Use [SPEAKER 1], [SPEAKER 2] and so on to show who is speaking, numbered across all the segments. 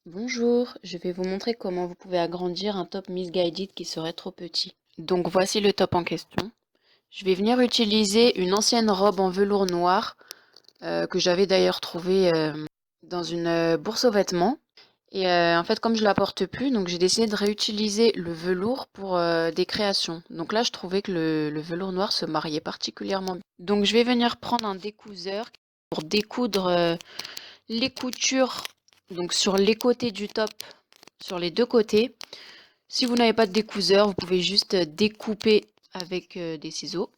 [SPEAKER 1] Bonjour, je vais vous montrer comment vous pouvez agrandir un top Missguided qui serait trop petit. Donc voici le top en question. Je vais venir utiliser une ancienne robe en velours noir que j'avais d'ailleurs trouvée dans une bourse aux vêtements. Et en fait, comme je la porte plus, donc j'ai décidé de réutiliser le velours pour des créations. Donc là, je trouvais que le velours noir se mariait particulièrement bien. Donc je vais venir prendre un découseur pour découdre les coutures donc sur les côtés du top, sur les deux côtés. Si vous n'avez pas de découseur, vous pouvez juste découper avec des ciseaux.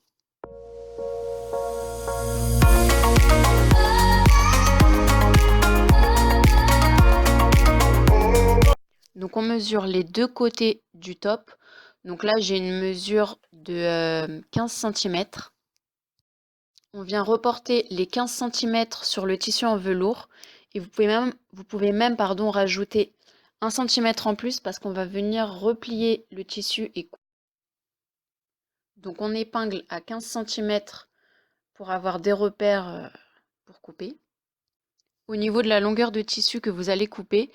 [SPEAKER 1] Donc on mesure les deux côtés du top. Donc là j'ai une mesure de 15 cm. On vient reporter les 15 cm sur le tissu en velours et vous pouvez même rajouter 1 cm en plus parce qu'on va venir replier le tissu et donc on épingle à 15 cm pour avoir des repères pour couper. Au niveau de la longueur de tissu que vous allez couper,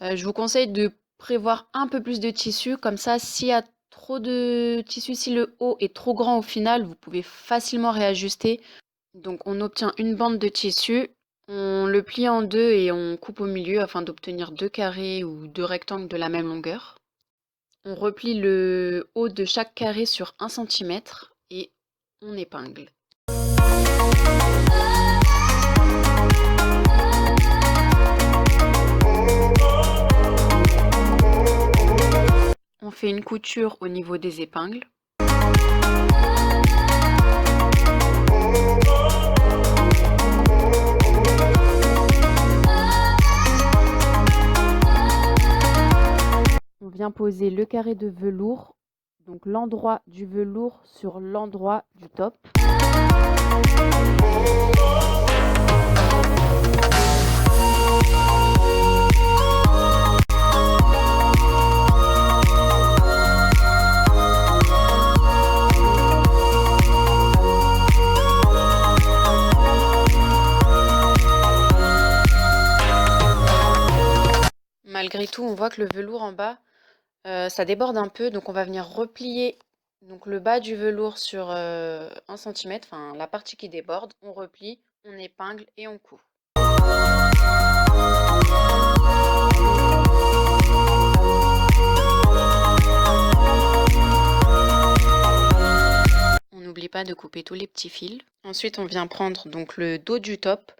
[SPEAKER 1] je vous conseille de prévoir un peu plus de tissu, comme ça s'il y a trop de tissu, si le haut est trop grand au final, vous pouvez facilement réajuster. Donc on obtient une bande de tissu, on le plie en deux et on coupe au milieu afin d'obtenir deux carrés ou deux rectangles de la même longueur. On replie le haut de chaque carré sur 1 cm et on épingle. On fait une couture au niveau des épingles. On vient poser le carré de velours, donc l'endroit du velours sur l'endroit du top. Malgré tout, on voit que le velours en bas, ça déborde un peu, donc on va venir replier donc le bas du velours sur 1 cm, enfin la partie qui déborde, on replie, on épingle et on coud. On n'oublie pas de couper tous les petits fils. Ensuite, on vient prendre donc le dos du top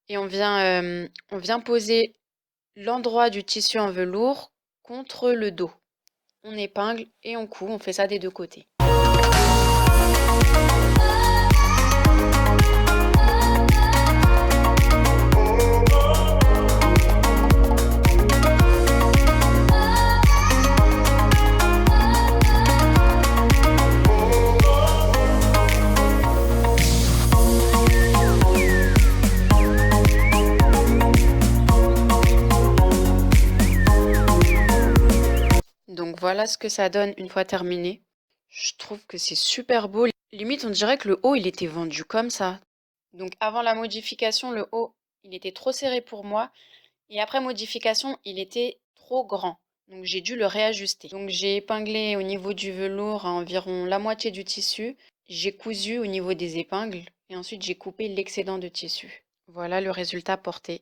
[SPEAKER 1] et on vient poser l'endroit du tissu en velours contre le dos. On épingle et on coud, on fait ça des deux côtés. Donc voilà ce que ça donne une fois terminé. Je trouve que c'est super beau. Limite, on dirait que le haut, il était vendu comme ça. Donc avant la modification, le haut, il était trop serré pour moi. Et après modification, il était trop grand. Donc j'ai dû le réajuster. Donc j'ai épinglé au niveau du velours à environ la moitié du tissu. J'ai cousu au niveau des épingles. Et ensuite j'ai coupé l'excédent de tissu. Voilà le résultat porté.